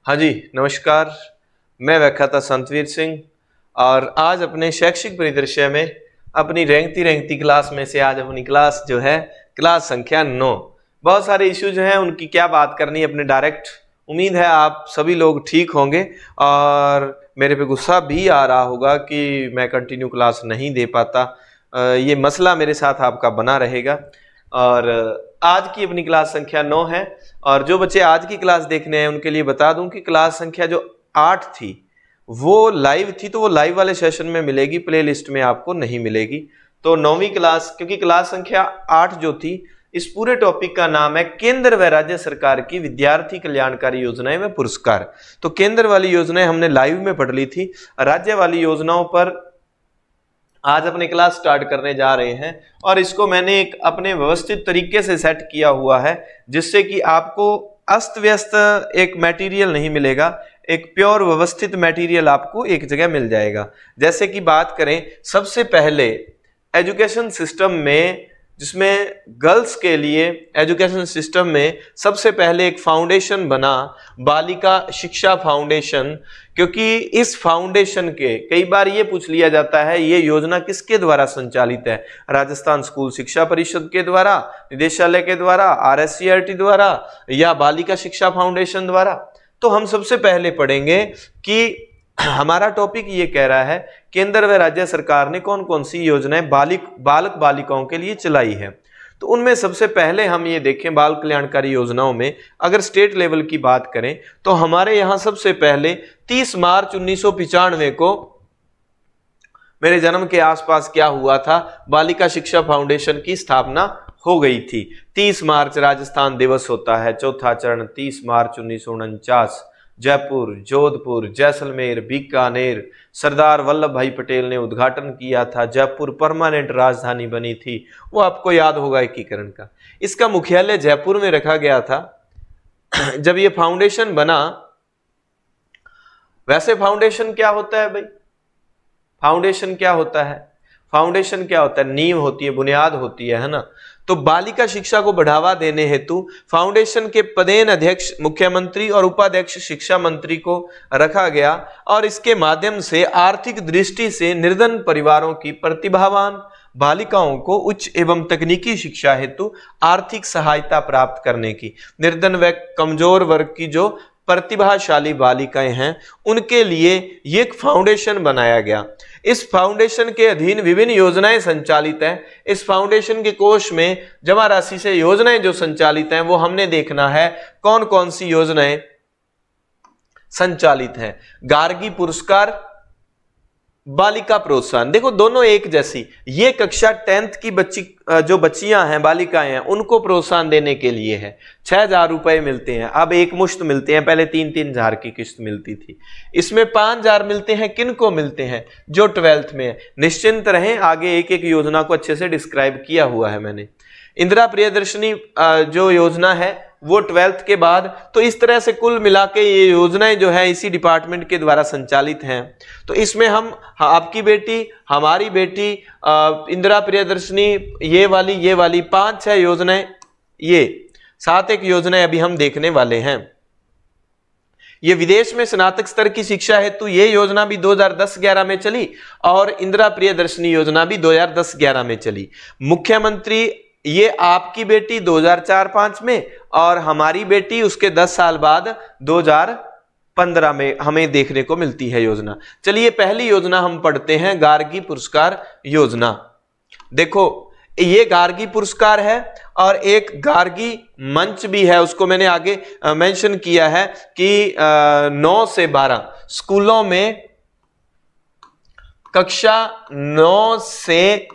हाँ जी, नमस्कार। मैं व्याख्याता संतवीर सिंह और आज अपने शैक्षिक परिदृश्य में अपनी रेंगती क्लास में से आज अपनी क्लास जो है क्लास संख्या 9। बहुत सारे इश्यूज हैं, उनकी क्या बात करनी है अपने डायरेक्ट। उम्मीद है आप सभी लोग ठीक होंगे और मेरे पे गुस्सा भी आ रहा होगा कि मैं कंटिन्यू क्लास नहीं दे पाता। ये मसला मेरे साथ आपका बना रहेगा। और आज की अपनी क्लास संख्या 9 है और जो बच्चे आज की क्लास देखने हैं उनके लिए बता दूं कि क्लास संख्या जो 8 थी वो लाइव थी, तो वो लाइव वाले सेशन में मिलेगी, प्लेलिस्ट में आपको नहीं मिलेगी। तो 9वीं क्लास, क्योंकि क्लास संख्या 8 जो थी, इस पूरे टॉपिक का नाम है केंद्र व राज्य सरकार की विद्यार्थी कल्याणकारी योजनाएं व पुरस्कार। तो केंद्र वाली योजनाएं हमने लाइव में पढ़ ली थी, राज्य वाली योजनाओं पर आज अपने क्लास स्टार्ट करने जा रहे हैं और इसको मैंने एक अपने व्यवस्थित तरीके से सेट किया हुआ है जिससे कि आपको अस्त व्यस्त एक मटेरियल नहीं मिलेगा, एक प्योर व्यवस्थित मटेरियल आपको एक जगह मिल जाएगा। जैसे कि बात करें सबसे पहले एजुकेशन सिस्टम में, जिसमें गर्ल्स के लिए एजुकेशन सिस्टम में सबसे पहले एक फाउंडेशन बना, बालिका शिक्षा फाउंडेशन। क्योंकि इस फाउंडेशन के कई बार ये पूछ लिया जाता है ये योजना किसके द्वारा संचालित है, राजस्थान स्कूल शिक्षा परिषद के द्वारा, निदेशालय के द्वारा, RSCRT द्वारा या बालिका शिक्षा फाउंडेशन द्वारा। तो हम सबसे पहले पढ़ेंगे कि हमारा टॉपिक ये कह रहा है केंद्र व राज्य सरकार ने कौन कौन सी योजनाएं बालक बालिकाओं के लिए चलाई है। तो उनमें सबसे पहले हम ये देखें, बाल कल्याणकारी योजनाओं में अगर स्टेट लेवल की बात करें तो हमारे यहां सबसे पहले 30 मार्च 1995 को मेरे जन्म के आसपास क्या हुआ था, बालिका शिक्षा फाउंडेशन की स्थापना हो गई थी। 30 मार्च राजस्थान दिवस होता है, चौथा चरण 30 मार्च 1949। जयपुर, जोधपुर, जैसलमेर, बीकानेर सरदार वल्लभ भाई पटेल ने उद्घाटन किया था। जयपुर परमानेंट राजधानी बनी थी, वो आपको याद होगा एकीकरण का। इसका मुख्यालय जयपुर में रखा गया था जब ये फाउंडेशन बना। वैसे फाउंडेशन क्या होता है भाई? फाउंडेशन क्या होता है? फाउंडेशन क्या होता है? नींव होती है, बुनियाद होती है ना। तो बालिका शिक्षा को बढ़ावा देने हेतु फाउंडेशन के पदेन अध्यक्ष मुख्यमंत्री और उपाध्यक्ष शिक्षा मंत्री को रखा गया और इसके माध्यम से आर्थिक दृष्टि से निर्धन परिवारों की प्रतिभावान बालिकाओं को उच्च एवं तकनीकी शिक्षा हेतु आर्थिक सहायता प्राप्त करने की, निर्धन व कमजोर वर्ग की जो प्रतिभाशाली बालिकाएं हैं उनके लिए ये एक फाउंडेशन बनाया गया। इस फाउंडेशन के अधीन विभिन्न योजनाएं संचालित हैं। इस फाउंडेशन के कोष में जमा राशि से योजनाएं जो संचालित हैं वो हमने देखना है कौन कौन सी योजनाएं संचालित हैं। गार्गी पुरस्कार, बालिका प्रोत्साहन, देखो दोनों एक जैसी। ये कक्षा 10th की बच्ची जो बच्चियां हैं, बालिकाएं हैं, उनको प्रोत्साहन देने के लिए है। 6,000 रुपए मिलते हैं, अब एक मुश्त मिलते हैं, पहले 3-3 हजार की किस्त मिलती थी। इसमें 5,000 मिलते हैं, किन को मिलते हैं? जो 12th में है। निश्चिंत रहें, आगे एक एक योजना को अच्छे से डिस्क्राइब किया हुआ है मैंने। इंदिरा प्रियदर्शनी जो योजना है वो 12th के बाद। तो इस तरह से कुल मिला के ये योजनाएं जो है इसी डिपार्टमेंट के द्वारा संचालित हैं। तो इसमें हम आपकी बेटी, हमारी बेटी, इंदिरा प्रियदर्शनी, ये वाली 5-6 योजनाएं, ये 7 योजनाएं अभी हम देखने वाले हैं। ये विदेश में स्नातक स्तर की शिक्षा हेतु ये योजना भी 2010-11 में चली और इंदिरा प्रियदर्शनी योजना भी 2010-11 में चली। मुख्यमंत्री, ये आपकी बेटी 2004-05 में और हमारी बेटी उसके 10 साल बाद 2015 में हमें देखने को मिलती है योजना। चलिए पहली योजना हम पढ़ते हैं, गार्गी पुरस्कार योजना। देखो ये गार्गी पुरस्कार है और एक गार्गी मंच भी है, उसको मैंने आगे मेंशन किया है कि 9 से 12 स्कूलों में, कक्षा 9 से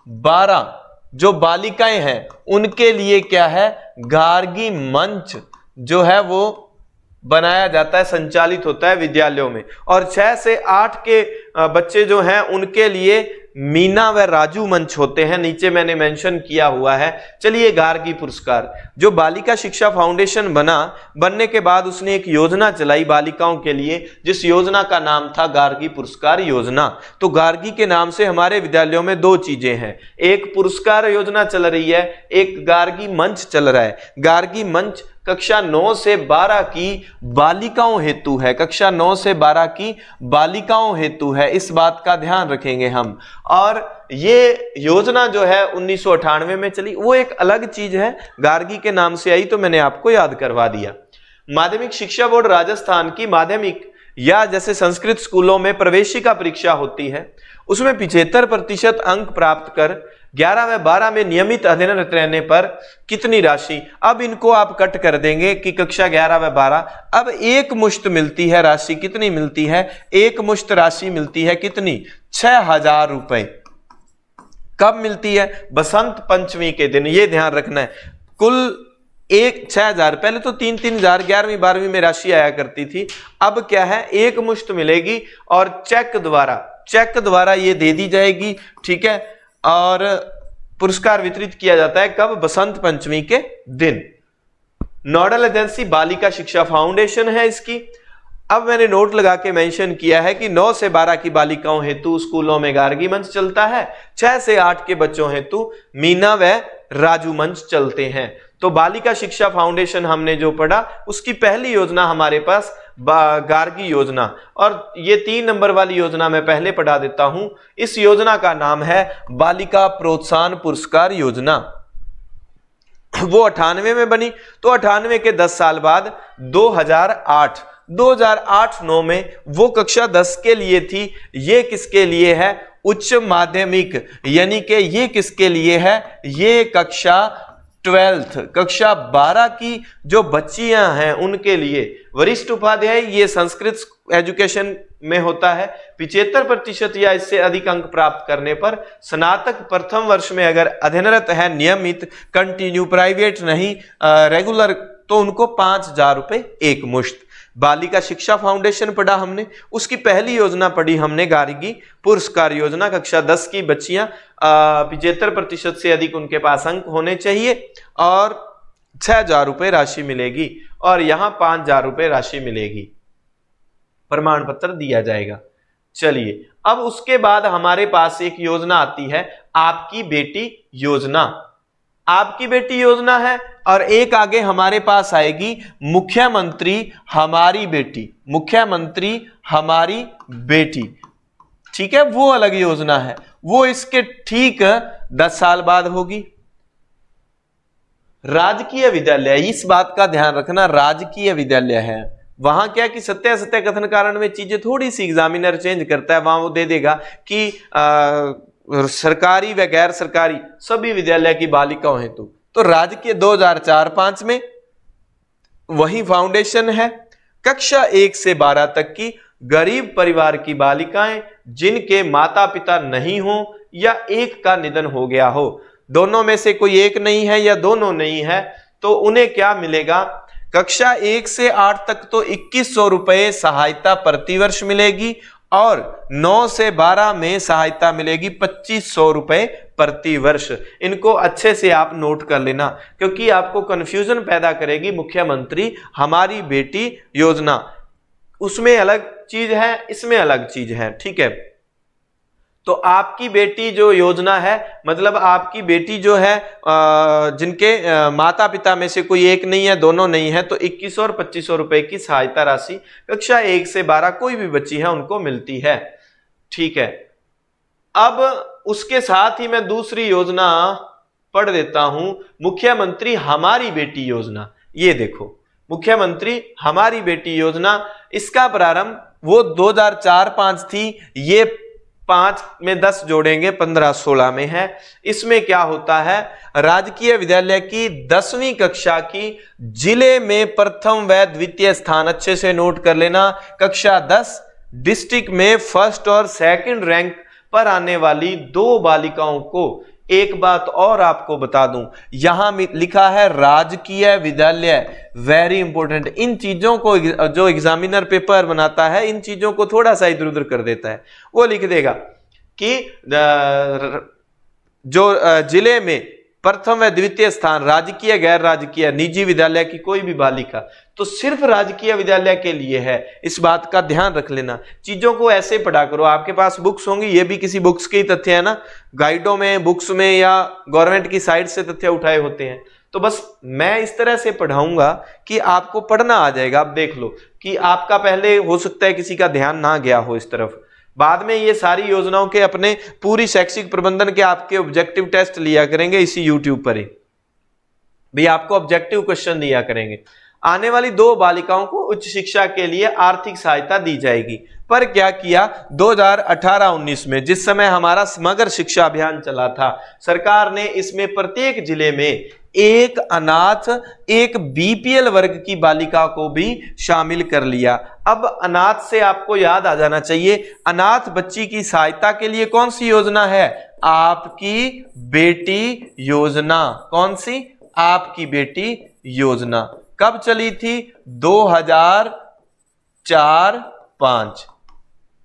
12 जो बालिकाएं हैं उनके लिए क्या है, गार्गी मंच जो है वो बनाया जाता है, संचालित होता है विद्यालयों में। और 6 से 8 के बच्चे जो हैं उनके लिए मीना व राजू मंच होते हैं, नीचे मैंने मेंशन किया हुआ है। चलिए गार्गी पुरस्कार, जो बालिका शिक्षा फाउंडेशन बनने के बाद उसने एक योजना चलाई बालिकाओं के लिए, जिस योजना का नाम था गार्गी पुरस्कार योजना। तो गार्गी के नाम से हमारे विद्यालयों में 2 चीजें हैं, एक पुरस्कार योजना चल रही है, एक गार्गी मंच चल रहा है। गार्गी मंच कक्षा 9 से 12 की बालिकाओं हेतु है, कक्षा 9 से 12 की बालिकाओं हेतु है, इस बात का ध्यान रखेंगे हम। और ये योजना जो है 1998 में चली, वो एक अलग चीज है, गार्गी के नाम से आई तो मैंने आपको याद करवा दिया। माध्यमिक शिक्षा बोर्ड राजस्थान की माध्यमिक या जैसे संस्कृत स्कूलों में प्रवेशिका परीक्षा होती है, उसमें 75% अंक प्राप्त कर 11 व 12 में नियमित अध्ययनरत रहने पर कितनी राशि, अब इनको आप कट कर देंगे कि कक्षा 11 व 12, अब एक मुश्त मिलती है राशि, कितनी मिलती है, एक मुश्त राशि मिलती है, कितनी, 6000 रुपए। कब मिलती है, बसंत पंचमी के दिन, ये ध्यान रखना है। कुल 6000, पहले तो 3-3000 11वीं 12वीं में राशि आया करती थी, अब क्या है, एक मुश्त मिलेगी और चेक द्वारा ये दे दी जाएगी, ठीक है। और पुरस्कार वितरित किया जाता है कब, बसंत पंचमी के दिन। नोडल एजेंसी बालिका शिक्षा फाउंडेशन है इसकी। अब मैंने नोट लगा के मेंशन किया है कि 9 से 12 की बालिकाओं हेतु स्कूलों में गार्गी मंच चलता है, 6 से 8 के बच्चों हेतु मीना व राजू मंच चलते हैं। तो बालिका शिक्षा फाउंडेशन हमने जो पढ़ा, उसकी पहली योजना हमारे पास गार्गी योजना, और ये 3 नंबर वाली योजना मैं पहले पढ़ा देता हूं। इस योजना का नाम है बालिका प्रोत्साहन पुरस्कार योजना। वो 98 में बनी, तो 98 के 10 साल बाद 2008-9 में वो कक्षा 10 के लिए थी। ये किसके लिए है, उच्च माध्यमिक, यानी कि ये किसके लिए है, ये कक्षा 12th, कक्षा 12 की जो बच्चियां हैं उनके लिए। वरिष्ठ उपाध्याय ये संस्कृत एजुकेशन में होता है। 75% या इससे अधिक अंक प्राप्त करने पर स्नातक प्रथम वर्ष में अगर अध्ययनरत है, नियमित, कंटिन्यू, प्राइवेट नहीं, रेगुलर, तो उनको 5000 रुपए एक मुश्त। बालिका शिक्षा फाउंडेशन पढ़ा हमने, उसकी पहली योजना पढ़ी हमने गार्गी पुरस्कार योजना। कक्षा 10 की बच्चियां 75% से अधिक उनके पास अंक होने चाहिए और 6000 रुपए राशि मिलेगी, और यहां 5000 रुपए राशि मिलेगी, प्रमाण पत्र दिया जाएगा। चलिए, अब उसके बाद हमारे पास एक योजना आती है, आपकी बेटी योजना। आपकी बेटी योजना है, और एक आगे हमारे पास आएगी मुख्यमंत्री हमारी बेटी, मुख्यमंत्री हमारी बेटी, ठीक है, वो अलग योजना है, वो इसके ठीक 10 साल बाद होगी। राजकीय विद्यालय, इस बात का ध्यान रखना, राजकीय विद्यालय है, वहां क्या कि सत्य कथन कारण में चीजें थोड़ी सी एग्जामिनर चेंज करता है, वहां वो दे देगा कि सरकारी व गैर सरकारी सभी विद्यालय की बालिकाओं हेतु, तो राजकीय 2004-5 में वही फाउंडेशन है। कक्षा 1 से 12 तक की गरीब परिवार की बालिकाएं जिनके माता पिता नहीं हो या एक का निधन हो गया हो, दोनों में से कोई एक नहीं है या दोनों नहीं है, तो उन्हें क्या मिलेगा, कक्षा 1 से 8 तक तो 2100 रुपए सहायता प्रतिवर्ष मिलेगी, और 9 से 12 में सहायता मिलेगी 2500 रुपए प्रति वर्ष। इनको अच्छे से आप नोट कर लेना, क्योंकि आपको कंफ्यूजन पैदा करेगी मुख्यमंत्री हमारी बेटी योजना, उसमें अलग चीज है, इसमें अलग चीज है, ठीक है। तो आपकी बेटी जो योजना है, मतलब आपकी बेटी जो है जिनके माता पिता में से कोई एक नहीं है, दोनों नहीं है, तो 2100 और 2500 रुपए की सहायता राशि कक्षा 1 से 12 कोई भी बच्ची है उनको मिलती है, ठीक है। अब उसके साथ ही मैं दूसरी योजना पढ़ देता हूं, मुख्यमंत्री हमारी बेटी योजना। ये देखो, मुख्यमंत्री हमारी बेटी योजना, इसका प्रारंभ वो 2004-5 थी, ये 5 में 10 जोड़ेंगे 15-16 में है। इसमें क्या होता है, राजकीय विद्यालय की 10वीं कक्षा की जिले में प्रथम व द्वितीय स्थान, अच्छे से नोट कर लेना, कक्षा 10 डिस्ट्रिक्ट में फर्स्ट और सेकंड रैंक पर आने वाली 2 बालिकाओं को, एक बात और आपको बता दूं, यहां लिखा है राजकीय विद्यालय, वेरी इंपॉर्टेंट। इन चीजों को जो एग्जामिनर पेपर बनाता है, इन चीजों को थोड़ा सा इधर उधर कर देता है, वो लिख देगा कि जो जिले में प्रथम व द्वितीय स्थान राजकीय गैर राजकीय निजी विद्यालय की कोई भी बालिका, तो सिर्फ राजकीय विद्यालय के लिए है, इस बात का ध्यान रख लेना। चीजों को ऐसे पढ़ा करो, आपके पास बुक्स होंगी, ये भी किसी बुक्स के ही तथ्य है ना, गाइडों में, बुक्स में या गवर्नमेंट की साइट से तथ्य उठाए होते हैं, तो बस मैं इस तरह से पढ़ाऊंगा कि आपको पढ़ना आ जाएगा। अब देख लो कि आपका पहले हो सकता है किसी का ध्यान ना गया हो इस तरफ, बाद में ये सारी योजनाओं के अपने पूरी शैक्षिक प्रबंधन के आपके ऑब्जेक्टिव टेस्ट लिया करेंगे इसी यूट्यूब पर ही, भी आपको ऑब्जेक्टिव क्वेश्चन दिया करेंगे। आने वाली 2 बालिकाओं को उच्च शिक्षा के लिए आर्थिक सहायता दी जाएगी। पर क्या किया 2018-19 में, जिस समय हमारा समग्र शिक्षा अभियान चला था, सरकार ने इसमें प्रत्येक जिले में एक अनाथ, एक बीपीएल वर्ग की बालिका को भी शामिल कर लिया। अब अनाथ से आपको याद आ जाना चाहिए, अनाथ बच्ची की सहायता के लिए कौन सी योजना है? आपकी बेटी योजना। कौन सी? आपकी बेटी योजना। कब चली थी? 2004-05।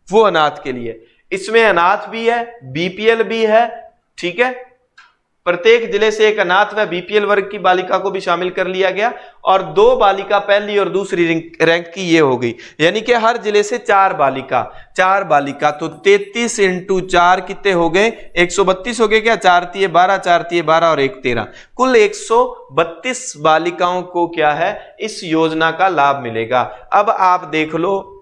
वो अनाथ के लिए, इसमें अनाथ भी है, बीपीएल भी है, ठीक है। प्रत्येक जिले से एक अनाथ व बीपीएल वर्ग की बालिका को भी शामिल कर लिया गया, और 2 बालिका पहली और दूसरी रैंक की ये हो गई, यानी कि हर जिले से 4 बालिका। तो 33 × 4 कितने हो गए? 132 हो गए क्या? 4 तिये 12, 4 तिये 12 और 1 13, कुल 132 बालिकाओं को क्या है इस योजना का लाभ मिलेगा। अब आप देख लो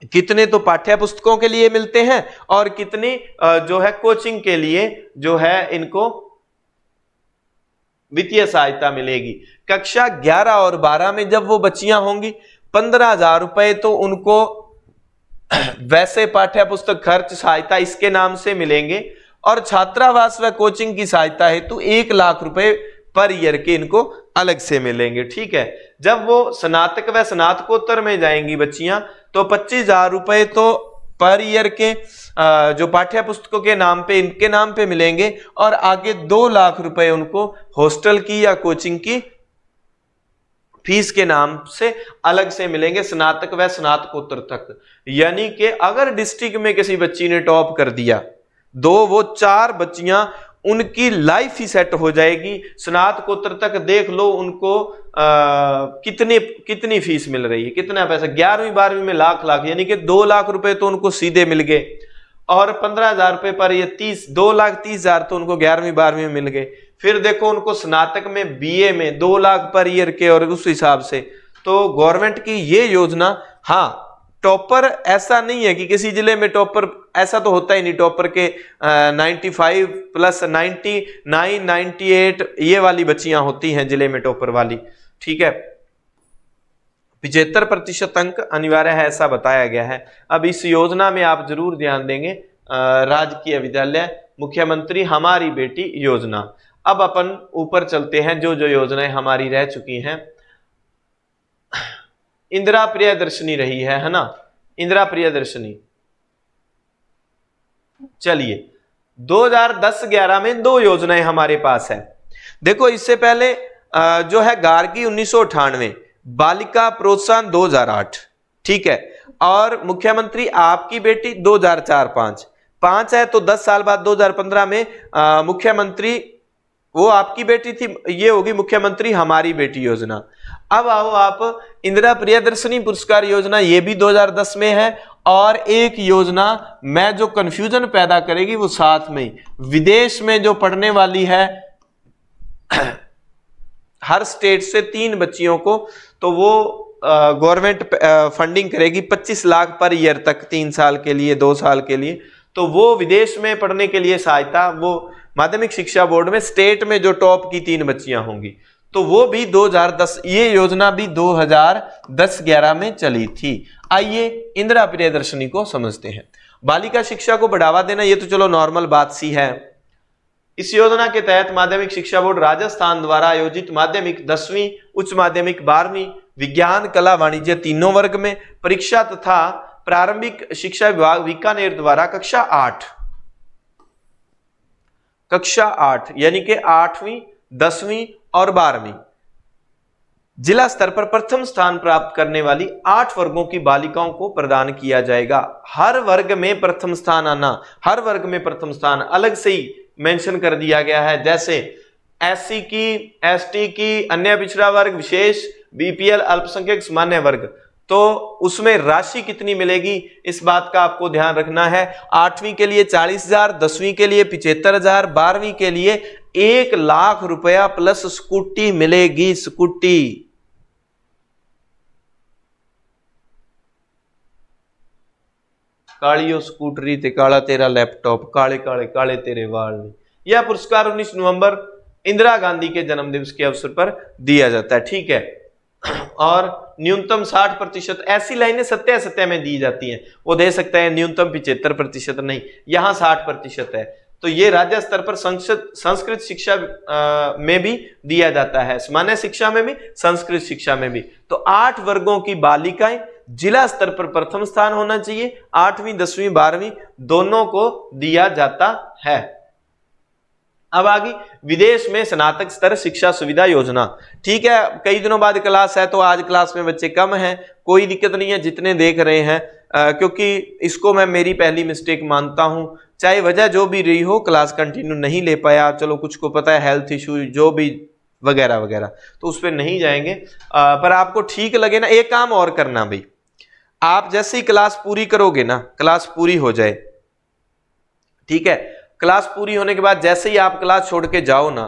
कितने तो पाठ्य पुस्तकों के लिए मिलते हैं और कितनी जो है कोचिंग के लिए जो है इनको वित्तीय सहायता मिलेगी। कक्षा 11 और 12 में जब वो बच्चियां होंगी 15,000 रुपए तो उनको वैसे पाठ्य पुस्तक खर्च सहायता इसके नाम से मिलेंगे, और छात्रावास व कोचिंग की सहायता हेतु 1 लाख रुपए पर ईयर के इनको अलग से मिलेंगे, ठीक है। जब वो स्नातक व स्नातकोत्तर में जाएंगी बच्चियां तो 25,000 रुपए तो पर ईयर के जो पाठ्य पुस्तकों के नाम पे इनके नाम पे मिलेंगे, और आगे 2 लाख रुपए उनको हॉस्टल की या कोचिंग की फीस के नाम से अलग से मिलेंगे स्नातक व स्नातकोत्तर तक। यानी कि अगर डिस्ट्रिक्ट में किसी बच्ची ने टॉप कर दिया, 4 बच्चियां, उनकी लाइफ ही सेट हो जाएगी। स्नातकोत्तर तक देख लो उनको कितनी फीस मिल रही है, कितना पैसा, 11वीं 12वीं में लाख, यानी कि 2 लाख रुपए तो उनको सीधे मिल गए, और 15,000 रुपए पर ये 2,30,000 तो उनको 11वीं 12वीं में मिल गए। फिर देखो उनको स्नातक में बीए में 2 लाख पर ईयर के, और उस हिसाब से तो गवर्नमेंट की ये योजना। हाँ, टॉपर ऐसा नहीं है कि किसी जिले में टॉपर, ऐसा तो होता ही नहीं, टॉपर के 95 प्लस 99 98 ये वाली बच्चियां होती हैं जिले में टॉपर वाली, ठीक है। 75% अंक अनिवार्य है ऐसा बताया गया है। अब इस योजना में आप जरूर ध्यान देंगे, राजकीय विद्यालय मुख्यमंत्री हमारी बेटी योजना। अब अपन ऊपर चलते हैं, जो जो योजनाएं हमारी रह चुकी हैं। इंदिरा प्रियदर्शनी रही है ना, इंदिरा प्रियदर्शनी। चलिए 2010-11 में 2 योजनाएं हमारे पास है। देखो इससे पहले जो है गार्गी 1998, बालिका प्रोत्साहन 2008, ठीक है, और मुख्यमंत्री आपकी बेटी 2004-5 है। तो 10 साल बाद 2015 में मुख्यमंत्री वो आपकी बेटी थी, ये होगी मुख्यमंत्री हमारी बेटी योजना। अब आओ आप इंदिरा प्रियदर्शनी पुरस्कार योजना, ये भी 2010 में है। और एक योजना मैं जो कंफ्यूजन पैदा करेगी वो साथ में विदेश में जो पढ़ने वाली है हर स्टेट से 3 बच्चियों को, तो वो गवर्नमेंट फंडिंग करेगी 25 लाख पर ईयर तक, 3 साल के लिए, 2 साल के लिए। तो वो विदेश में पढ़ने के लिए सहायता, वो माध्यमिक शिक्षा बोर्ड में स्टेट में जो टॉप की 3 बच्चियां होंगी, तो वो भी 2010, ये योजना भी 2010-11 में चली थी। आइए इंदिरा प्रियदर्शनी को समझते हैं। बालिका शिक्षा को बढ़ावा देना, ये तो चलो नॉर्मल बात सी है। इस योजना के तहत माध्यमिक शिक्षा बोर्ड राजस्थान द्वारा आयोजित माध्यमिक 10वीं, उच्च माध्यमिक 12वीं, विज्ञान कला वाणिज्य तीनों वर्ग में परीक्षा तथा प्रारंभिक शिक्षा विभाग बीकानेर द्वारा कक्षा 8 यानी कि 8वीं, 10वीं और 12वीं जिला स्तर पर प्रथम स्थान प्राप्त करने वाली 8 वर्गों की बालिकाओं को प्रदान किया जाएगा। हर वर्ग में प्रथम स्थान आना, हर वर्ग में प्रथम स्थान अलग से ही मेंशन कर दिया गया है, जैसे एससी की, एसटी की, अन्य पिछड़ा वर्ग, विशेष, बीपीएल, अल्पसंख्यक, सामान्य वर्ग। तो उसमें राशि कितनी मिलेगी, इस बात का आपको ध्यान रखना है। 8वीं के लिए 40,000, 10वीं के लिए 75,000, 12वीं के लिए 1 लाख रुपया प्लस स्कूटी मिलेगी। स्कूटी कालियो स्कूटरी ते काला तेरा लैपटॉप, काले काले काले तेरे वाल। यह पुरस्कार 19 नवंबर इंदिरा गांधी के जन्मदिवस के अवसर पर दिया जाता है, ठीक है। और न्यूनतम 60%, ऐसी लाइनें सत्य सत्य में दी जाती हैं, वो दे सकता है न्यूनतम 75% नहीं, यहां 60% है। तो ये राज्य स्तर पर संस्कृत शिक्षा में भी दिया जाता है, सामान्य शिक्षा में भी, संस्कृत शिक्षा में भी। तो 8 वर्गों की बालिकाएं जिला स्तर पर प्रथम स्थान होना चाहिए, 8वीं 10वीं 12वीं दोनों को दिया जाता है। अब आगे विदेश में स्नातक स्तर शिक्षा सुविधा योजना, ठीक है। कई दिनों बाद क्लास है तो आज क्लास में बच्चे कम हैं, कोई दिक्कत नहीं है जितने देख रहे हैं, क्योंकि इसको मैं मेरी पहली मिस्टेक मानता हूं, चाहे वजह जो भी रही हो, क्लास कंटिन्यू नहीं ले पाया, चलो कुछ को पता है हेल्थ इशू जो भी वगैरह वगैरह, तो उस पर नहीं जाएंगे। पर आपको ठीक लगे ना, एक काम और करना भाई, आप जैसे ही क्लास पूरी करोगे ना, क्लास पूरी हो जाए, ठीक है, क्लास पूरी होने के बाद जैसे ही आप क्लास छोड़ के जाओ ना,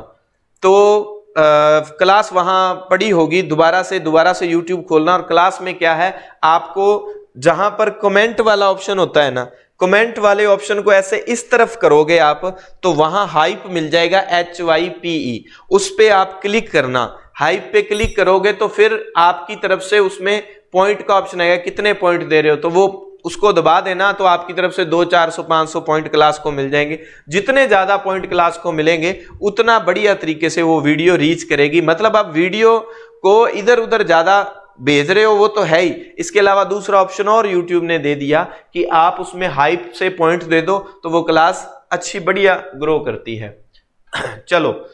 तो क्लास वहां पड़ी होगी, दोबारा से यूट्यूब खोलना, और क्लास में क्या है, आपको जहां पर कमेंट वाला ऑप्शन होता है ना, कमेंट वाले ऑप्शन को ऐसे इस तरफ करोगे आप, तो वहां हाइप मिल जाएगा, HYPE, उस पे आप क्लिक करना। हाइप पे क्लिक करोगे तो फिर आपकी तरफ से उसमें पॉइंट का ऑप्शन आएगा, कितने पॉइंट दे रहे हो, तो वो उसको दबा देना, तो आपकी तरफ से 200, 400, 500 पॉइंट क्लास को मिल जाएंगे। जितने ज्यादा पॉइंट क्लास को मिलेंगे उतना बढ़िया तरीके से वो वीडियो रीच करेगी। मतलब आप वीडियो को इधर उधर ज्यादा भेज रहे हो वो तो है ही, इसके अलावा दूसरा ऑप्शन और यूट्यूब ने दे दिया कि आप उसमें हाइप से पॉइंट दे दो, तो वो क्लास अच्छी बढ़िया ग्रो करती है। चलो,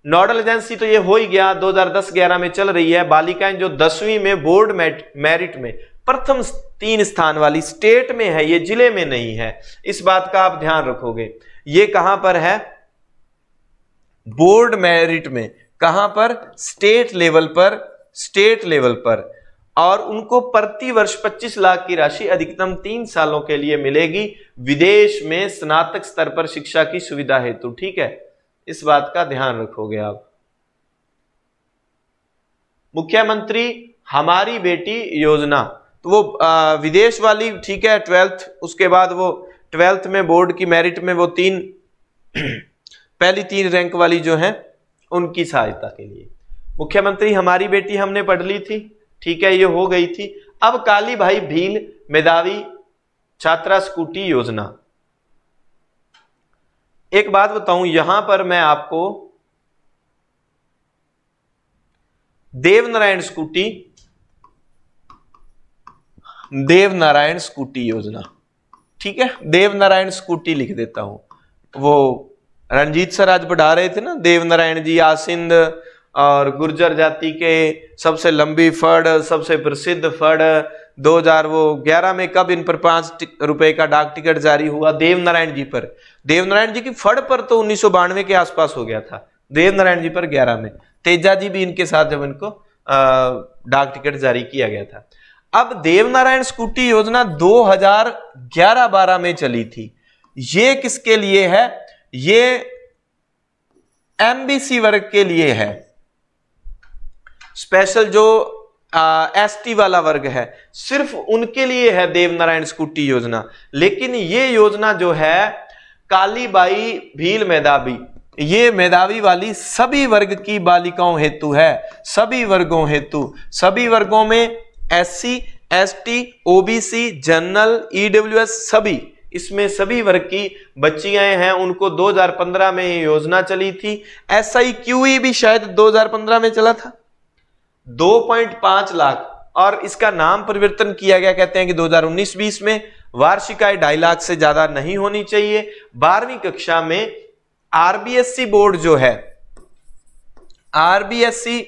नोडल एजेंसी तो ये हो ही गया, 2010-11 में चल रही है। बालिकाएं जो 10वीं में बोर्ड मेरिट में प्रथम 3 स्थान वाली स्टेट में है, ये जिले में नहीं है, इस बात का आप ध्यान रखोगे। ये कहां पर है, बोर्ड मेरिट में, कहां पर, स्टेट लेवल पर, और उनको प्रति वर्ष 25 लाख की राशि अधिकतम 3 सालों के लिए मिलेगी, विदेश में स्नातक स्तर पर शिक्षा की सुविधा हेतु, ठीक है, इस बात का ध्यान रखोगे आप। मुख्यमंत्री हमारी बेटी योजना, तो वो विदेश वाली, ठीक है, 12th, उसके बाद वो 12th में बोर्ड की मेरिट में वो पहली 3 रैंक वाली जो है उनकी सहायता के लिए। मुख्यमंत्री हमारी बेटी हमने पढ़ ली थी, ठीक है, ये हो गई थी। अब काली भाई भील मेधावी छात्रा स्कूटी योजना, एक बात बताऊं, यहां पर मैं आपको देवनारायण स्कूटी योजना, ठीक है, देवनारायण स्कूटी लिख देता हूं। वो रणजीत सर आज पढ़ा रहे थे ना, देवनारायण जी आसिंद और गुर्जर जाति के सबसे लंबी फड़, सबसे प्रसिद्ध फड़, 2011 में कब इन पर 5 रुपए का डाक टिकट जारी हुआ, देवनारायण जी पर। देवनारायण जी की फड़ पर तो 1992 के आसपास हो गया था, देवनारायण जी पर 11 में, तेजा जी भी इनके साथ जब इनको डाक टिकट जारी किया गया था। अब देवनारायण स्कूटी योजना 2011-12 में चली थी। ये किसके लिए है, ये MBC वर्ग के लिए है, स्पेशल जो ST वाला वर्ग है, सिर्फ उनके लिए है देवनारायण स्कूटी योजना। लेकिन ये योजना जो है कालीबाई भील मेधावी, ये मेधावी वाली सभी वर्ग की बालिकाओं हेतु है, सभी वर्गों हेतु, सभी वर्गों में SC, ST, OBC, general, EWS, सभी, इसमें सभी वर्ग की बच्चियां हैं, उनको 2015 में ये योजना चली थी। SIQE भी शायद 2015 में चला था, 2.5 लाख, और इसका नाम परिवर्तन किया गया, कहते हैं कि 2019-20 में वार्षिक आय 2.5 लाख से ज्यादा नहीं होनी चाहिए। 12वीं कक्षा में RBSC बोर्ड जो है, RBSC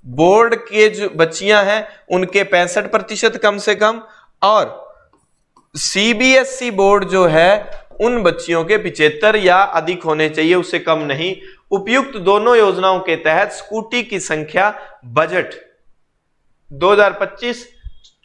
बोर्ड के जो बच्चियां हैं उनके 65% कम से कम, और CBSC बोर्ड जो है उन बच्चियों के 75 या अधिक होने चाहिए, उससे कम नहीं। उपयुक्त दोनों योजनाओं के तहत स्कूटी की संख्या बजट 2025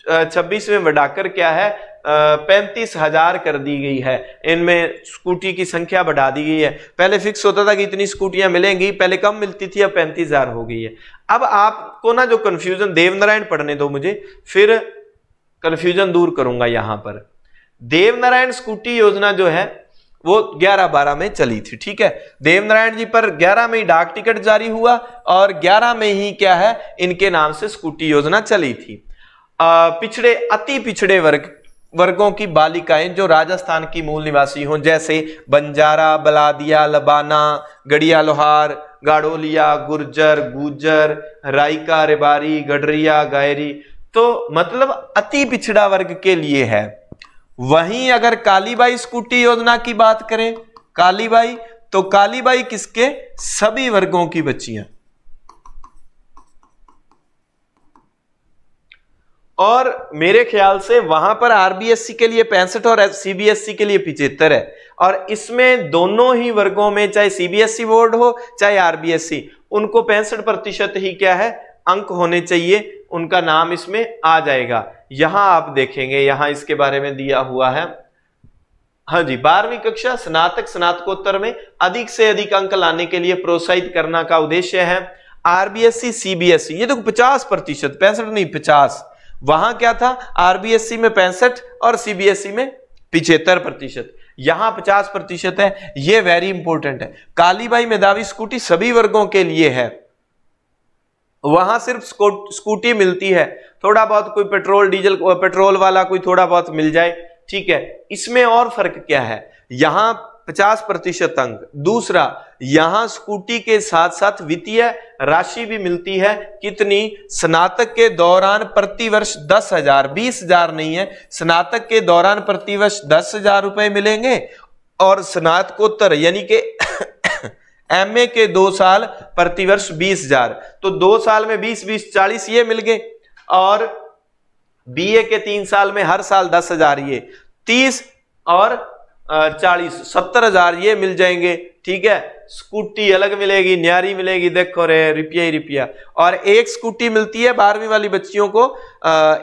26 में बढ़ाकर क्या है 35,000 कर दी गई है। इनमें स्कूटी की संख्या बढ़ा दी गई है। पहले फिक्स होता था कि इतनी स्कूटियां मिलेंगी, पहले कम मिलती थी, अब 35,000 हो गई है। अब आपको ना जो कंफ्यूजन, देवनारायण पढ़ने दो मुझे, फिर कंफ्यूजन दूर करूंगा। यहां पर देवनारायण स्कूटी योजना जो है वो 11-12 में चली थी, ठीक है। देवनारायण जी पर 11 में ही डाक टिकट जारी हुआ और 11 में ही क्या है इनके नाम से स्कूटी योजना चली थी। पिछड़े, अति पिछड़े वर्गों की बालिकाएं जो राजस्थान की मूल निवासी हों, जैसे बंजारा, बलादिया, लबाना, गड़िया लोहार, गाड़ोलिया, गुर्जर, गुजर, रायका, रेबारी, गडरिया, गायरी, तो मतलब अति पिछड़ा वर्ग के लिए है। वहीं अगर कालीबाई स्कूटी योजना की बात करें, कालीबाई, तो कालीबाई किसके, सभी वर्गों की बच्चियां। और मेरे ख्याल से वहां पर आरबीएससी के लिए 65 और सीबीएसई के लिए 75 है। और इसमें दोनों ही वर्गों में, चाहे सीबीएसई बोर्ड हो चाहे आरबीएससी, उनको 65% ही क्या है अंक होने चाहिए, उनका नाम इसमें आ जाएगा। यहां आप देखेंगे, यहां इसके बारे में दिया हुआ है। हाँ जी, 12वीं कक्षा स्नातक स्नातकोत्तर में अधिक से अधिक अंक लाने के लिए प्रोत्साहित करना का उद्देश्य है। आरबीएससी, सीबीएसई, ये तो 50%, 65 नहीं 50। वहां क्या था, आरबीएससी में 65 और सीबीएसई में 75%, यहां 50% है। ये वेरी इंपॉर्टेंट है। कालीबाई मेधावी स्कूटी सभी वर्गों के लिए है, वहां सिर्फ स्कूटी मिलती है, थोड़ा बहुत कोई पेट्रोल डीजल, पेट्रोल वाला कोई थोड़ा बहुत मिल जाए, ठीक है। इसमें और फर्क क्या है, यहां 50% अंक। दूसरा, यहां स्कूटी के साथ साथ वित्तीय राशि भी मिलती है। कितनी, स्नातक के दौरान प्रतिवर्ष 10,000, 20,000 नहीं है, स्नातक के दौरान प्रतिवर्ष 10,000 रुपए मिलेंगे। और स्नातकोत्तर यानी कि एमए के 2 साल प्रतिवर्ष 20,000, तो 2 साल में 20-20 40 ये मिल गए। और बीए के 3 साल में हर साल 10,000, ये 30 और 40 70,000 ये मिल जाएंगे, ठीक है। स्कूटी अलग मिलेगी, न्यारी मिलेगी, देखो रे रुपया ही रुपया। और एक स्कूटी मिलती है 12वीं वाली बच्चियों को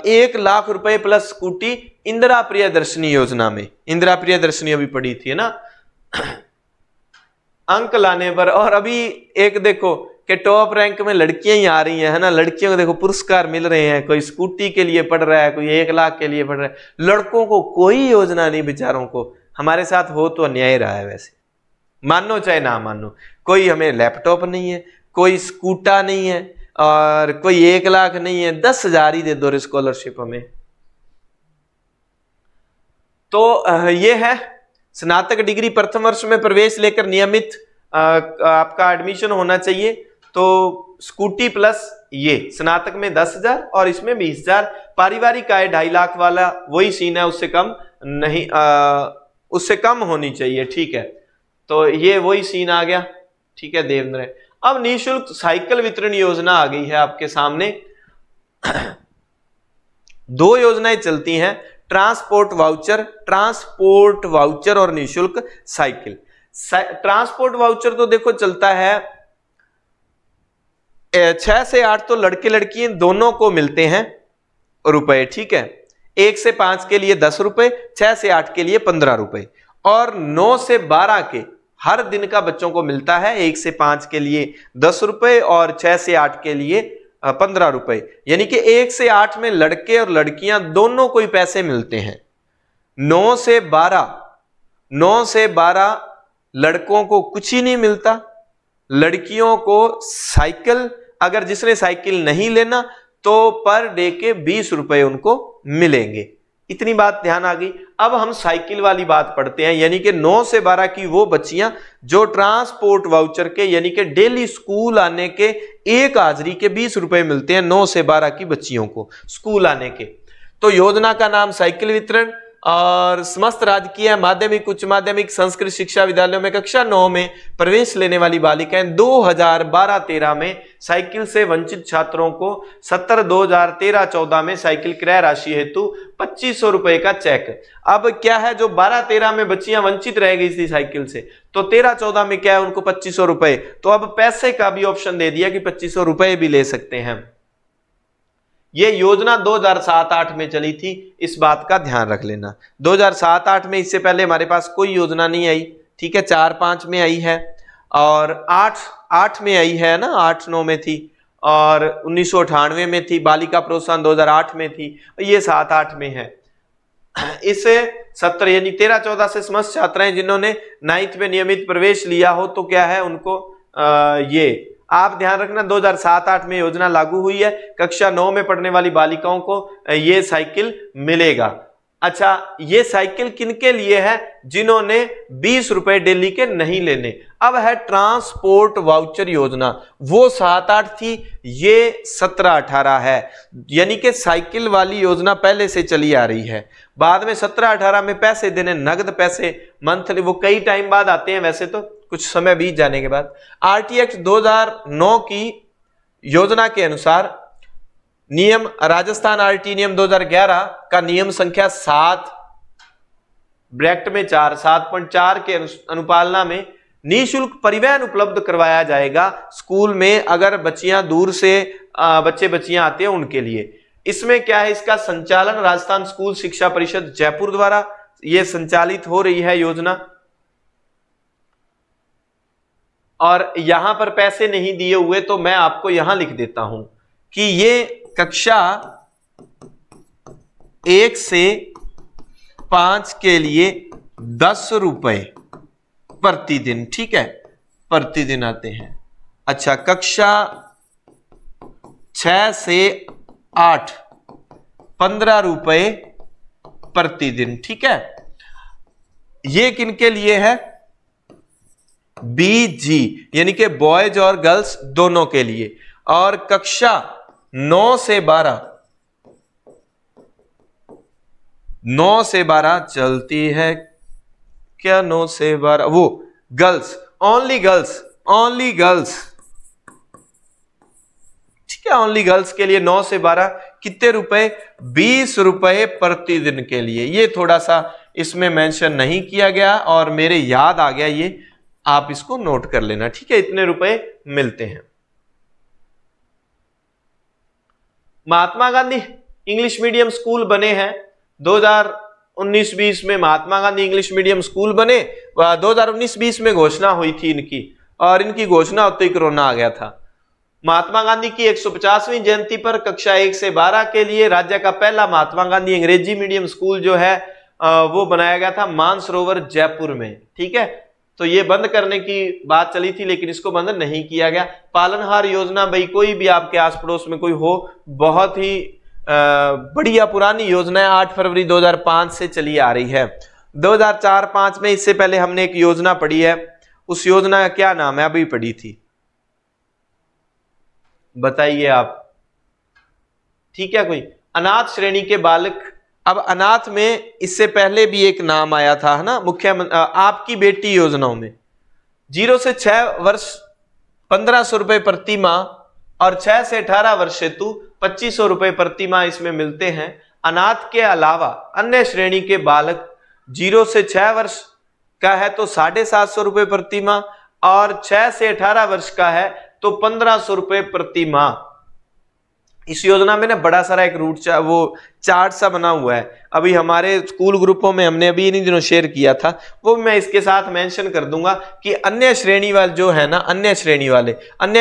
1 लाख रुपए प्लस स्कूटी इंदिरा प्रियदर्शनी योजना में। इंदिरा प्रियदर्शनी अभी पढ़ी थी ना अंक लाने पर। और अभी एक देखो कि टॉप रैंक में लड़कियां ही आ रही हैं, है ना। लड़कियों को देखो पुरस्कार मिल रहे हैं, कोई स्कूटी के लिए पढ़ रहा है, कोई 1 लाख के लिए पढ़ रहा है। लड़कों को कोई योजना नहीं, बेचारों को। हमारे साथ हो तो अन्याय रहा है, वैसे मानो चाहे ना मानो। कोई हमें लैपटॉप नहीं है, कोई स्कूटा नहीं है, और कोई 1 लाख नहीं है, 10,000 ही दे दो स्कॉलरशिप हमें। तो ये है स्नातक डिग्री प्रथम वर्ष में प्रवेश लेकर नियमित आपका एडमिशन होना चाहिए। तो स्कूटी प्लस ये स्नातक में 10,000 और इसमें 20,000। पारिवारिक आय 2.5 लाख वाला वही सीन है, उससे कम नहीं, उससे कम होनी चाहिए, ठीक है। तो ये वही सीन आ गया, ठीक है देवेंद्र। अब निःशुल्क साइकिल वितरण योजना आ गई है आपके सामने। 2 योजनाएं चलती हैं, ट्रांसपोर्ट वाउचर और निःशुल्क साइकिल। ट्रांसपोर्ट वाउचर तो देखो चलता है 6 से 8 तो लड़के लड़की दोनों को मिलते हैं रुपए, ठीक है। 1 से 5 के लिए 10 रुपए, 6 से 8 के लिए 15 रुपए, और 9 से 12 के हर दिन का बच्चों को मिलता है 1 से 5 के लिए 10 रुपए और 6 से 8 के लिए 15 रुपए। यानी कि 1 से 8 में लड़के और लड़कियां दोनों को ही पैसे मिलते हैं। 9 से 12 लड़कों को कुछ ही नहीं मिलता, लड़कियों को साइकिल, अगर जिसने साइकिल नहीं लेना तो पर डे के 20 रुपए उनको मिलेंगे। इतनी बात ध्यान आ गई। अब हम साइकिल वाली बात पढ़ते हैं, यानी कि 9 से 12 की वो बच्चियां जो ट्रांसपोर्ट वाउचर के, यानी कि डेली स्कूल आने के 1 हाजिरी के 20 रुपए मिलते हैं 9 से 12 की बच्चियों को स्कूल आने के। तो योजना का नाम साइकिल वितरण। और समस्त राजकीय माध्यमिक उच्च माध्यमिक संस्कृत शिक्षा विद्यालयों में कक्षा 9 में प्रवेश लेने वाली बालिकाएं 2012-13 में साइकिल से वंचित छात्रों को 2013-14 में साइकिल क्रय राशि हेतु 2500 रुपए का चेक। अब क्या है, जो 12-13 में बच्चियां वंचित रह गई थी साइकिल से, तो 13-14 में क्या है उनको 2500 रुपए। तो अब पैसे का भी ऑप्शन दे दिया कि 2500 रुपए भी ले सकते हैं। ये योजना 2007-8 में चली थी, इस बात का ध्यान रख लेना। 2007-8 में, इससे पहले हमारे पास कोई योजना नहीं आई, ठीक है। 4-5 में आई है और 8 में आई है ना, 8-9 में थी, और 1998 में थी। बालिका प्रोत्साहन 2008 में थी, ये 7-8 में है। इस सत्र यानी 13-14 से समस्त छात्राएं जिन्होंने 9th में नियमित प्रवेश लिया हो तो क्या है उनको ये आप ध्यान रखना 2007-8 में योजना लागू हुई है। कक्षा 9 में पढ़ने वाली बालिकाओं को ये साइकिल मिलेगा। अच्छा, ये साइकिल किनके लिए है? जिन्होंने 20 रुपए डेली के नहीं लेने। अब है ट्रांसपोर्ट वाउचर योजना, वो 7-8 थी, ये 17-18 है। यानी कि साइकिल वाली योजना पहले से चली आ रही है। बाद में 17-18 में पैसे देने, नगद पैसे मंथली, वो कई टाइम बाद आते हैं, वैसे तो कुछ समय बीत जाने के बाद। आरटी एक्ट 2009 की योजना के अनुसार नियम, राजस्थान आरटी नियम 2011 का नियम संख्या 7 ब्रैकेट में 4 7.4 के अनुपालना में निःशुल्क परिवहन उपलब्ध करवाया जाएगा स्कूल में, अगर बच्चियां दूर से बच्चियां आते हैं उनके लिए। इसमें क्या है, इसका संचालन राजस्थान स्कूल शिक्षा परिषद जयपुर द्वारा यह संचालित हो रही है योजना। और यहां पर पैसे नहीं दिए हुए तो मैं आपको यहां लिख देता हूं कि ये कक्षा 1 से 5 के लिए 10 रुपए प्रतिदिन, ठीक है, प्रतिदिन आते हैं। अच्छा, कक्षा 6 से 8 15 रुपए प्रतिदिन, ठीक है। ये किनके लिए है? बीजी यानी कि बॉयज और गर्ल्स दोनों के लिए। और कक्षा 9 से 12 चलती है क्या? 9 से 12 वो गर्ल्स, ओनली गर्ल्स, ठीक है, ओनली गर्ल्स के लिए 9 से 12 कितने रुपए? 20 रुपए प्रतिदिन के लिए। ये थोड़ा सा इसमें मेंशन नहीं किया गया और मेरे याद आ गया, ये आप इसको नोट कर लेना, ठीक है। इतने रुपए मिलते हैं। Mahatma Gandhi English medium school बने हैं 2019-20 में। Mahatma Gandhi English medium school बने, 2019-20 में घोषणा हुई थी इनकी, और इनकी घोषणा होते ही कोरोना आ गया था। महात्मा गांधी की 150वीं जयंती पर कक्षा 1 से 12 के लिए राज्य का पहला महात्मा गांधी अंग्रेजी मीडियम स्कूल जो है वो बनाया गया था मानसरोवर जयपुर में, ठीक है। तो ये बंद करने की बात चली थी लेकिन इसको बंद नहीं किया गया। पालनहार योजना, भाई कोई भी आपके आस पड़ोस में कोई हो, बहुत ही बढ़िया पुरानी योजना है, 8 फरवरी 2005 से चली आ रही है। 2004-5 में इससे पहले हमने एक योजना पढ़ी है, उस योजना का क्या नाम है? अभी पढ़ी थी, बताइए आप, ठीक है। कोई अनाथ श्रेणी के बालक। अब अनाथ में इससे पहले भी एक नाम आया था, है ना, मुख्यमंत्री आपकी बेटी योजनाओं में। 0 से 6 वर्ष 1500 रुपए प्रति माह और 6 से 18 वर्ष हेतु 2500 रुपए प्रति माह इसमें मिलते हैं। अनाथ के अलावा अन्य श्रेणी के बालक 0 से 6 वर्ष का है तो 750 रुपए प्रति माह, और 6 से 18 वर्ष का है तो 1500 रुपए प्रति माह। इस योजना में ना बड़ा सारा एक रूट वो चार्ट सा बना हुआ है, अभी हमारे स्कूल ग्रुपों में हमने अभी इन्हीं दिनों शेयर किया था, वो मैं इसके साथ मेंशन कर दूंगा कि अन्य श्रेणी वाले जो है ना, अन्य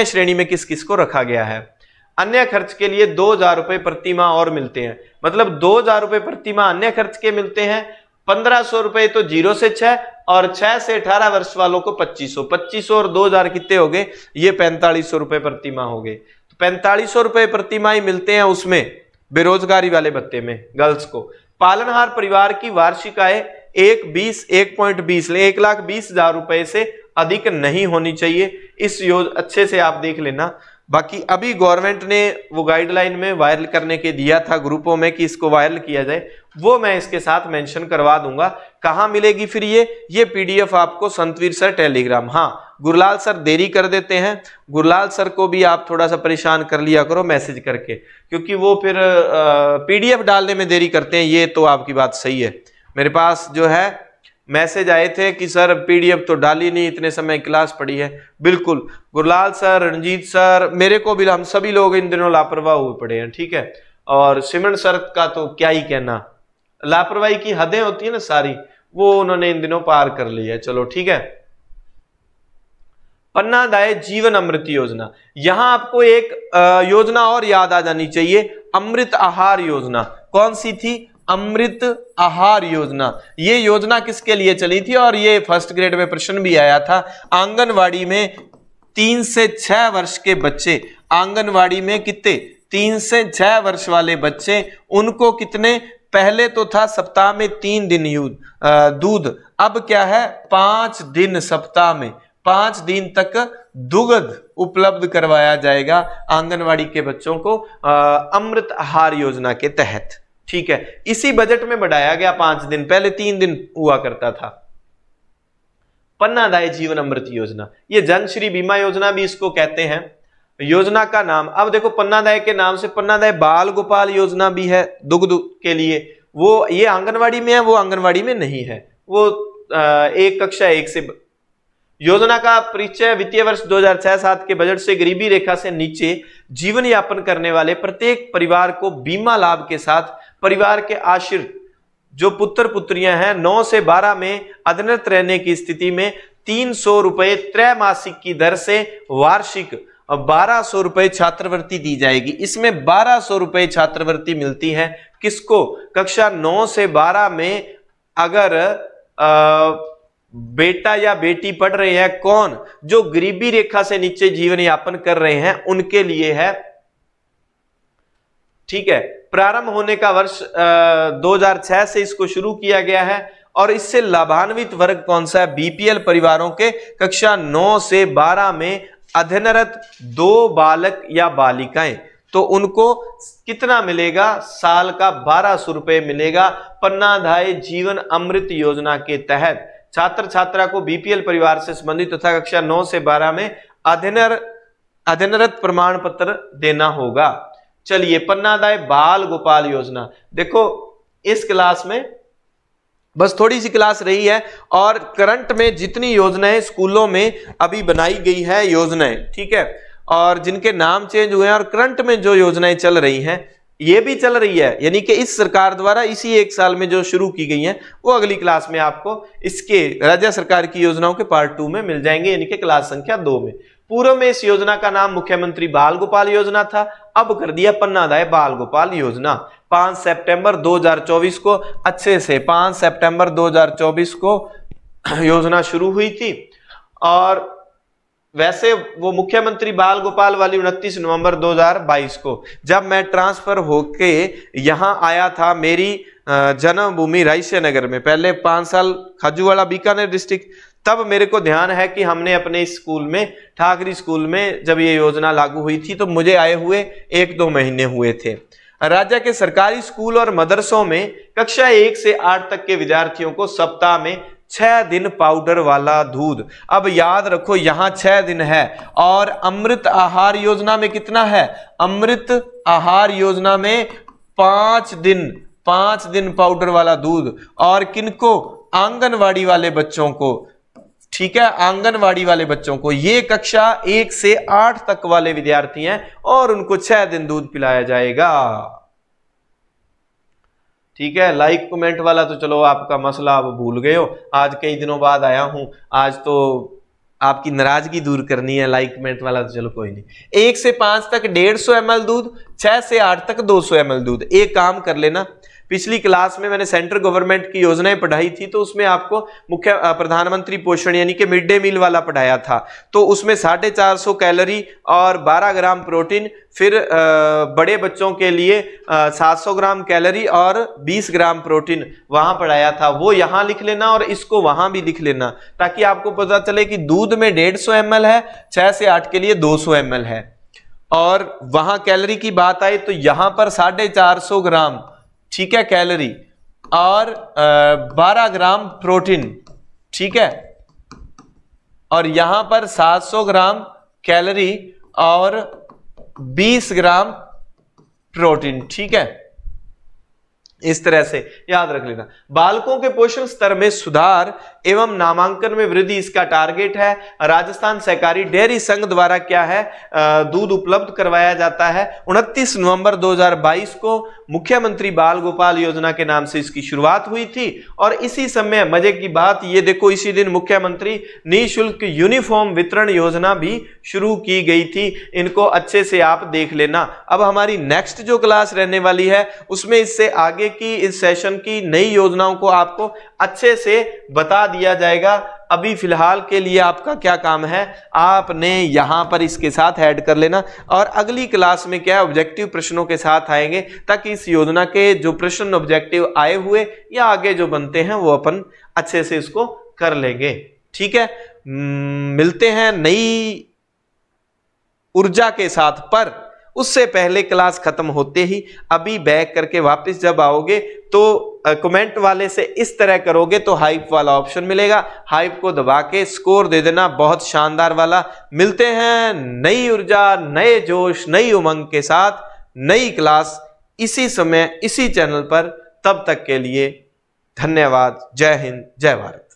श्रेणी में किस किस को रखा गया है। अन्य खर्च के लिए 2000 रुपए प्रति माह और मिलते हैं, मतलब 2000 रुपए प्रति माह अन्य खर्च के मिलते हैं। 1500 रुपए तो 0 से 6 और 6 से 18 वर्ष वालों को 2500 और 2000 कितने हो गए? ये 4500 रुपए प्रति माह हो गए। 4500 रुपए प्रति माह ही मिलते हैं उसमें बेरोजगारी वाले भत्ते में गर्ल्स को। पालनहार परिवार की वार्षिक आय 1,20,000 रुपए से अधिक नहीं होनी चाहिए। इस अच्छे से आप देख लेना। बाकी अभी गवर्नमेंट ने वो गाइडलाइन में वायरल करने के दिया था ग्रुपों में कि इसको वायरल किया जाए, वो मैं इसके साथ मेंशन करवा दूंगा। कहाँ मिलेगी फिर ये पीडीएफ आपको संतवीर सर टेलीग्राम। हाँ, गुरलाल सर देरी कर देते हैं, गुरलाल सर को भी आप थोड़ा सा परेशान कर लिया करो मैसेज करके, क्योंकि वो फिर पीडीएफ डालने में देरी करते हैं। ये तो आपकी बात सही है। मेरे पास जो है मैसेज आए थे कि सर पीडीएफ तो डाली नहीं, इतने समय क्लास पड़ी है। बिल्कुल गुरलाल सर, रणजीत सर, मेरे को भी, हम सभी लोग इन दिनों लापरवाह हुए पड़े हैं, ठीक है। और सिमरन शरत का तो क्या ही कहना, लापरवाही की हदें होती है ना सारी, वो उन्होंने इन दिनों पार कर ली है। चलो ठीक है। पन्नादाय जीवन अमृत योजना, यहां आपको एक योजना और याद आ जानी चाहिए, अमृत आहार योजना। कौन सी थी? अमृत आहार योजना। ये योजना किसके लिए चली थी? और ये फर्स्ट ग्रेड में प्रश्न भी आया था। आंगनवाड़ी में 3 से 6 वर्ष के बच्चे, आंगनवाड़ी में कितने 3 से 6 वर्ष वाले बच्चे, उनको कितने, पहले तो था सप्ताह में 3 दिन दूध, अब क्या है 5 दिन सप्ताह में 5 दिन तक दुग्ध उपलब्ध करवाया जाएगा आंगनवाड़ी के बच्चों को अमृत आहार योजना के तहत। ठीक है, इसी बजट में बढ़ाया गया 5 दिन, पहले 3 दिन हुआ करता था। पन्नादाय जीवन अमृत योजना, ये जनश्री बीमा योजना भी इसको कहते हैं। योजना का नाम, अब देखो पन्नादाय के नाम से पन्नादाय बाल गोपाल योजना भी है दुग्ध के लिए, वो ये आंगनवाड़ी में है, वो आंगनवाड़ी में नहीं है, वो एक कक्षा 1 से। योजना का परिचय वित्तीय वर्ष 2006-07 के बजट से गरीबी रेखा से नीचे जीवन यापन करने वाले प्रत्येक परिवार को बीमा लाभ के साथ परिवार के आश्रित जो पुत्र पुत्रियां हैं 9 से 12 में अधीनस्थ रहने की स्थिति में 300 रुपए त्रैमासिक की दर से वार्षिक 1200 रुपए छात्रवृत्ति दी जाएगी। इसमें 1200 रुपए छात्रवृत्ति मिलती है किसको? कक्षा 9 से 12 में अगर बेटा या बेटी पढ़ रहे हैं, कौन? जो गरीबी रेखा से नीचे जीवन यापन कर रहे हैं उनके लिए है। ठीक है, प्रारंभ होने का वर्ष 2006 से इसको शुरू किया गया है और इससे लाभान्वित वर्ग कौन सा है? बीपीएल परिवारों के कक्षा 9 से 12 में अध्ययनरत 2 बालक या बालिकाएं, तो उनको कितना मिलेगा? साल का 1200 रुपए मिलेगा पन्नादाय जीवन अमृत योजना के तहत। छात्र छात्रा को बीपीएल परिवार से संबंधित तथा कक्षा 9 से 12 में अध्ययनरत प्रमाण पत्र देना होगा। चलिए, पन्नादाय बाल गोपाल योजना, देखो इस क्लास में बस थोड़ी सी क्लास रही है और करंट में जितनी योजनाएं स्कूलों में अभी बनाई गई है योजनाएं, ठीक है, और जिनके नाम चेंज हुए हैं और करंट में जो योजनाएं चल रही हैं ये भी चल रही है, यानी कि इस सरकार द्वारा इसी 1 साल में जो शुरू की गई हैं वो अगली क्लास में आपको इसके राज्य सरकार की योजनाओं के पार्ट 2 में मिल जाएंगे, यानी कि क्लास संख्या 2 में। पूर्व में इस योजना का नाम मुख्यमंत्री बाल गोपाल योजना था, अब कर दिया पन्नादाय बाल गोपाल योजना। 5 सितंबर 2024 को, अच्छे से 5 सितंबर 2024 को योजना शुरू हुई थी और वैसे वो मुख्यमंत्री बाल गोपाल वाली 29 नवंबर 2022 को, जब मैं ट्रांसफर होके यहाँ आया था मेरी जन्मभूमि रायसे नगर में, पहले 5 साल खाजूवाड़ा बीकानेर डिस्ट्रिक्ट, तब मेरे को ध्यान है कि हमने अपने स्कूल में ठाकरी स्कूल में जब ये योजना लागू हुई थी तो मुझे आए हुए 1-2 महीने हुए थे। राज्य के सरकारी स्कूल और मदरसों में कक्षा 1 से 8 तक के विद्यार्थियों को सप्ताह में 6 दिन पाउडर वाला दूध। अब याद रखो यहां 6 दिन है और अमृत आहार योजना में कितना है? अमृत आहार योजना में 5 दिन पाउडर वाला दूध। और किनको? आंगनवाड़ी वाले बच्चों को, ठीक है, आंगनवाड़ी वाले बच्चों को, ये कक्षा 1 से 8 तक वाले विद्यार्थी हैं और उनको 6 दिन दूध पिलाया जाएगा। ठीक है, लाइक कमेंट वाला तो चलो आपका मसला अब भूल गए हो, आज कई दिनों बाद आया हूं, आज तो आपकी नाराजगी दूर करनी है, लाइक कमेंट वाला तो चलो कोई नहीं। 1 से 5 तक 150 ml दूध, 6 से 8 तक 200 ml दूध। एक काम कर लेना, पिछली क्लास में मैंने सेंट्रल गवर्नमेंट की योजनाएं पढ़ाई थी तो उसमें आपको मुख्य प्रधानमंत्री पोषण यानी कि मिड डे मील वाला पढ़ाया था, तो उसमें 450 कैलोरी और 12 ग्राम प्रोटीन, फिर बड़े बच्चों के लिए 700 ग्राम कैलोरी और 20 ग्राम प्रोटीन वहां पढ़ाया था, वो यहां लिख लेना और इसको वहां भी लिख लेना ताकि आपको पता चले कि दूध में 150 ml है, 6 से 8 के लिए 200 ml है। और वहां कैलोरी की बात आई तो यहां पर 450 ग्राम, ठीक है, कैलोरी और 12 ग्राम प्रोटीन, ठीक है, और यहां पर 700 ग्राम कैलोरी और 20 ग्राम प्रोटीन, ठीक है। इस तरह से याद रख लेना। बालकों के पोषण स्तर में सुधार एवं नामांकन में वृद्धि इसका टारगेट है। राजस्थान सहकारी डेयरी संघ द्वारा क्या है, दूध उपलब्ध करवाया जाता है। 29 नवंबर 2022 को मुख्यमंत्री बाल गोपाल योजना के नाम से इसकी शुरुआत हुई थी और इसी समय मजे की बात ये देखो, इसी दिन मुख्यमंत्री निःशुल्क यूनिफॉर्म वितरण योजना भी शुरू की गई थी। इनको अच्छे से आप देख लेना। अब हमारी नेक्स्ट जो क्लास रहने वाली है उसमें इससे आगे की इस सेशन की नई योजनाओं को आपको अच्छे से बता दिया जाएगा। अभी फिलहाल के लिए आपका क्या काम है, आपने यहां पर इसके साथ ऐड कर लेना और अगली क्लास में क्या ऑब्जेक्टिव प्रश्नों के साथ आएंगे ताकि इस योजना के जो प्रश्न ऑब्जेक्टिव आए हुए या आगे जो बनते हैं वो अपन अच्छे से इसको कर लेंगे। ठीक है, मिलते हैं नई ऊर्जा के साथ, पर उससे पहले क्लास खत्म होते ही अभी बैक करके वापस जब आओगे तो कमेंट वाले से इस तरह करोगे तो हाइप वाला ऑप्शन मिलेगा, हाइप को दबा के स्कोर दे देना बहुत शानदार वाला। मिलते हैं नई ऊर्जा, नए जोश, नई उमंग के साथ, नई क्लास इसी समय इसी चैनल पर। तब तक के लिए धन्यवाद। जय हिंद, जय भारत।